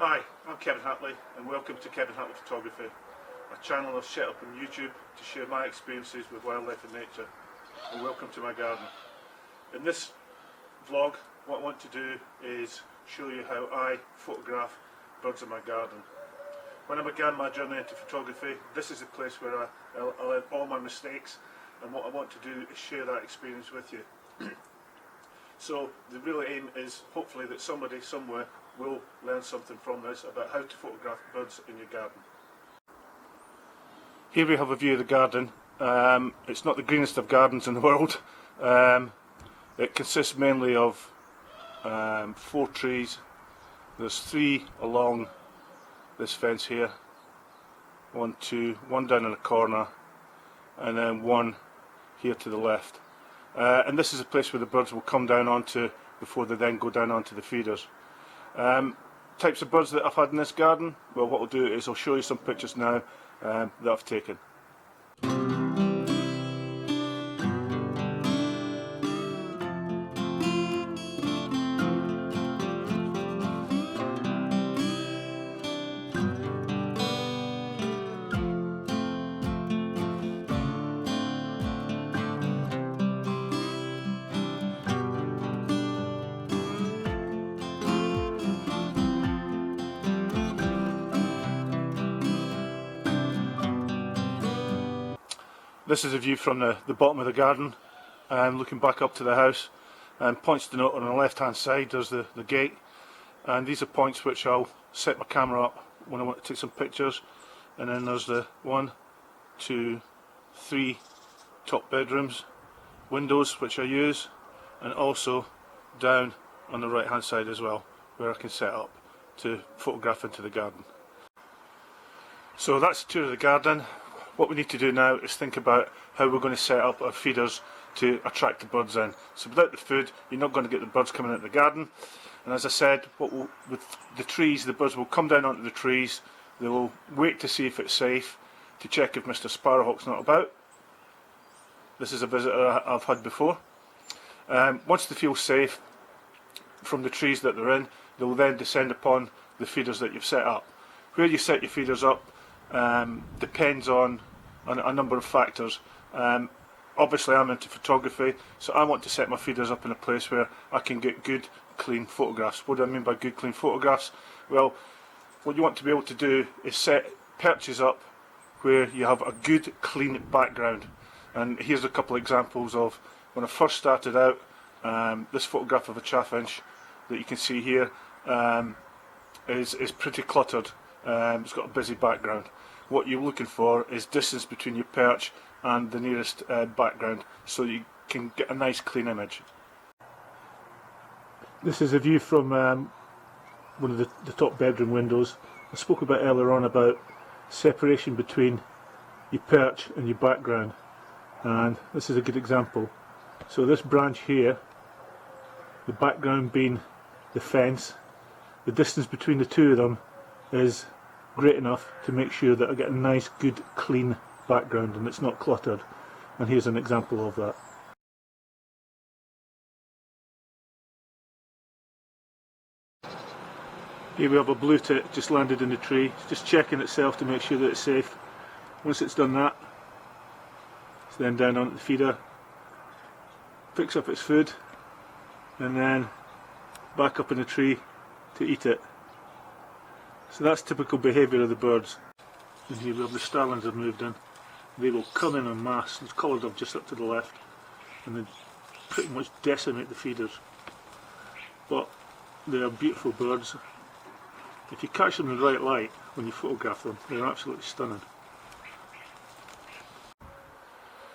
Hi, I'm Kevin Hatley and welcome to Kevin Hatley Photography, a channel I've set up on YouTube to share my experiences with wildlife and nature, and welcome to my garden. In this vlog, what I want to do is show you how I photograph birds in my garden. When I began my journey into photography, this is the place where I learned all my mistakes, and what I want to do is share that experience with you. So the real aim is hopefully that somebody somewhere will learn something from this about how to photograph birds in your garden. Here we have a view of the garden. It's not the greenest of gardens in the world. It consists mainly of 4 trees. There's 3 along this fence here. 1, 2, 1 down in the corner, and then 1 here to the left. And this is a place where the birds will come down onto before they then go down onto the feeders. Types of birds that I've had in this garden, well, what I'll do is I'll show you some pictures now that I've taken. This is a view from the bottom of the garden, looking back up to the house, and points to note on the left hand side there's the gate, and these are points which I'll set my camera up when I want to take some pictures. And then there's the 1, 2, 3 top bedrooms, windows which I use, and also down on the right hand side as well, where I can set up to photograph into the garden. So that's a tour of the garden. What we need to do now is think about how we're going to set up our feeders to attract the birds in. So without the food, you're not going to get the birds coming into the garden. And as I said, with the trees, the birds will come down onto the trees. They will wait to see if it's safe, to check if Mr. Sparrowhawk's not about. This is a visitor I've had before. Once they feel safe from the trees that they're in, they will then descend upon the feeders that you've set up. Where you set your feeders up depends on a number of factors. Obviously I'm into photography, so I want to set my feeders up in a place where I can get good clean photographs. What do I mean by good clean photographs? Well, what you want to be able to do is set perches up where you have a good clean background. And here's a couple of examples of when I first started out. This photograph of a chaffinch that you can see here is pretty cluttered. It's got a busy background. What you're looking for is distance between your perch and the nearest background, so you can get a nice clean image. This is a view from one of the top bedroom windows. I spoke about earlier on about separation between your perch and your background, and this is a good example. So this branch here, the background being the fence, the distance between the two of them is great enough to make sure that I get a nice, good, clean background and it's not cluttered. And here's an example of that. Here we have a blue tit just landed in the tree, just checking itself to make sure that it's safe. Once it's done that, it's then down onto the feeder, picks up its food, and then back up in the tree to eat it. So that's typical behaviour of the birds. And here we have the starlings have moved in. They will come in en masse. There's collared up just up to the left, and they pretty much decimate the feeders. But they are beautiful birds. If you catch them in the right light when you photograph them, they're absolutely stunning.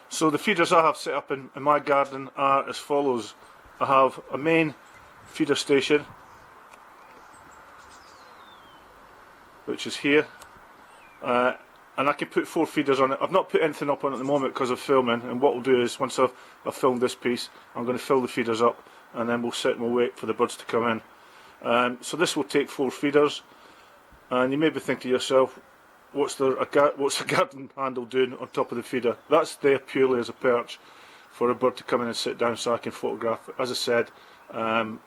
So the feeders I have set up in my garden are as follows. I have a main feeder station, which is here, and I can put 4 feeders on it. I've not put anything up on it at the moment because of filming, and what we'll do is once I've filmed this piece, I'm going to fill the feeders up, and then we'll sit and we'll wait for the birds to come in. So this will take 4 feeders, and you may be thinking to yourself, what's a garden handle doing on top of the feeder? That's there purely as a perch for a bird to come in and sit down so I can photograph, as I said, and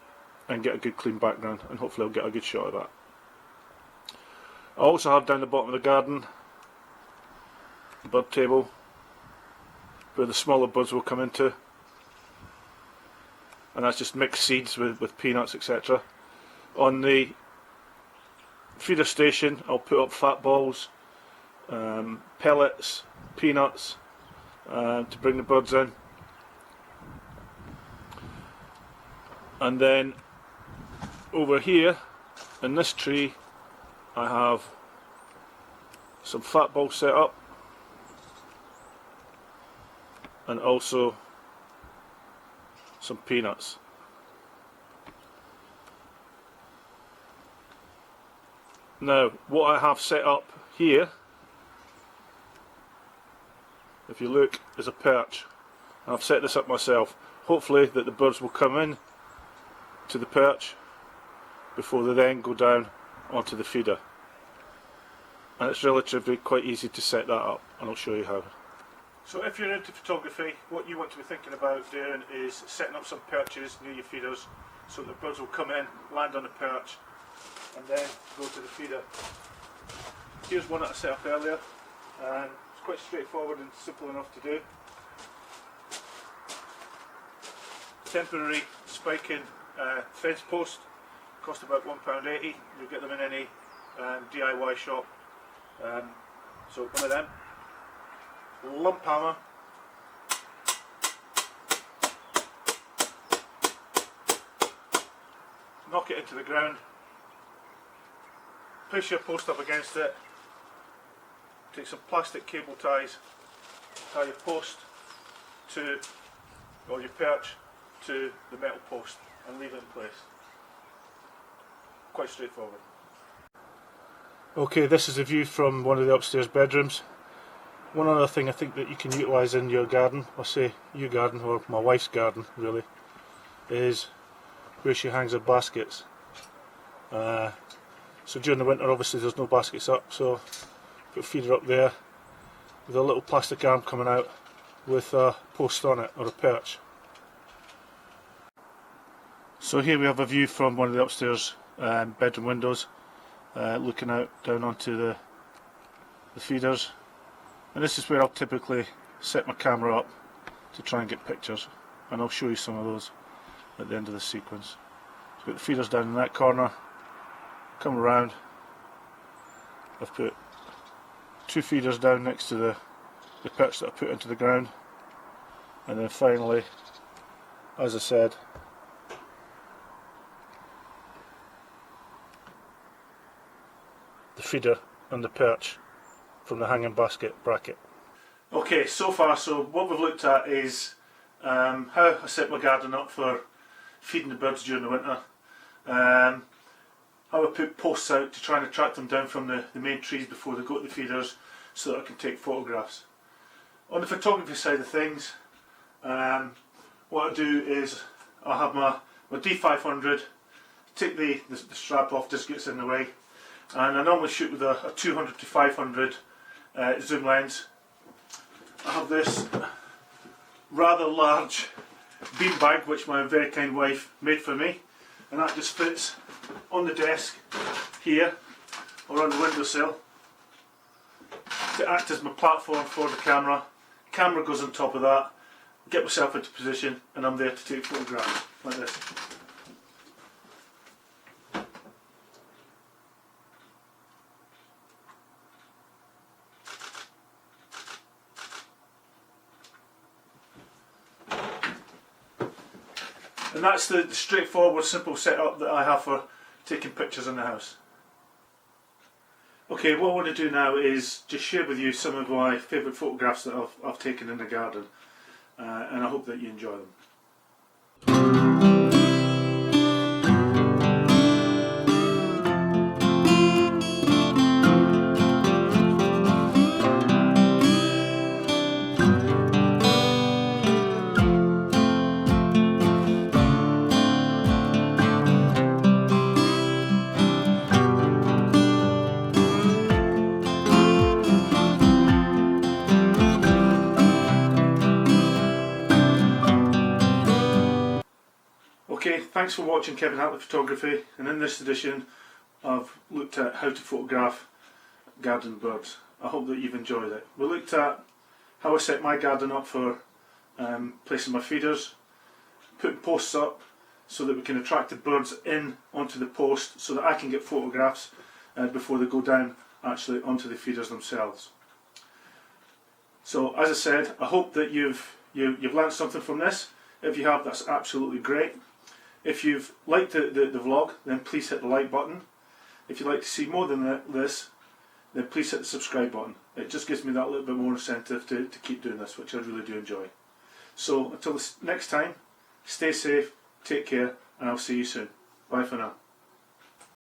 get a good clean background, and hopefully I'll get a good shot of that. I also have down the bottom of the garden the bird table where the smaller birds will come into, and that's just mixed seeds with peanuts, etc. On the feeder station I'll put up fat balls, pellets, peanuts to bring the birds in, and then over here in this tree I have some fat balls set up, and also some peanuts. Now what I have set up here, if you look, is a perch. I've set this up myself. Hopefully that the birds will come in to the perch before they then go down onto the feeder. And it's relatively quite easy to set that up, and I'll show you how. So if you're into photography, what you want to be thinking about doing is setting up some perches near your feeders so that the birds will come in, land on the perch, and then go to the feeder. Here's one that I set up earlier, and it's quite straightforward and simple enough to do. Temporary spiking fence post, cost about £1.80. You'll get them in any DIY shop. So one of them. Lump hammer, knock it into the ground, push your post up against it, take some plastic cable ties, tie your post to, or your perch to the metal post and leave it in place. Quite straightforward. Okay, this is a view from one of the upstairs bedrooms. One other thing I think that you can utilise in your garden, or say your garden, or my wife's garden really, is where she hangs her baskets. So during the winter obviously there's no baskets up, so put a feeder up there with a little plastic arm coming out with a post on it, or a perch. So here we have a view from one of the upstairs bedroom windows, looking out down onto the feeders. And this is where I'll typically set my camera up to try and get pictures, and I'll show you some of those at the end of the sequence. So I've got the feeders down in that corner, come around, I've put two feeders down next to the perch that I put into the ground, and then finally, as I said, the feeder and the perch from the hanging basket bracket. Okay, so far, so what we've looked at is how I set my garden up for feeding the birds during the winter, how I put posts out to try and attract them down from the main trees before they go to the feeders so that I can take photographs. On the photography side of things, what I do is I have my D500, take the strap off, just gets in the way, and I normally shoot with a 200 to 500 zoom lens. I have this rather large bean bag which my very kind wife made for me, and that just fits on the desk here or on the windowsill to act as my platform for the camera. Camera goes on top of that, get myself into position, and I'm there to take photographs like this. And that's the straightforward, simple setup that I have for taking pictures in the house. Okay, what I want to do now is just share with you some of my favourite photographs that I've taken in the garden, and I hope that you enjoy them. Okay, thanks for watching Kevin Hatley Photography, and in this edition I've looked at how to photograph garden birds. I hope that you've enjoyed it. We looked at how I set my garden up for placing my feeders, putting posts up so that we can attract the birds in onto the post so that I can get photographs before they go down actually onto the feeders themselves. So as I said, I hope that you've learned something from this. If you have, that's absolutely great. If you've liked the vlog, then please hit the like button. If you'd like to see more than this, then please hit the subscribe button. It just gives me that little bit more incentive to keep doing this, which I really do enjoy. So until next time, stay safe, take care, and I'll see you soon. Bye for now.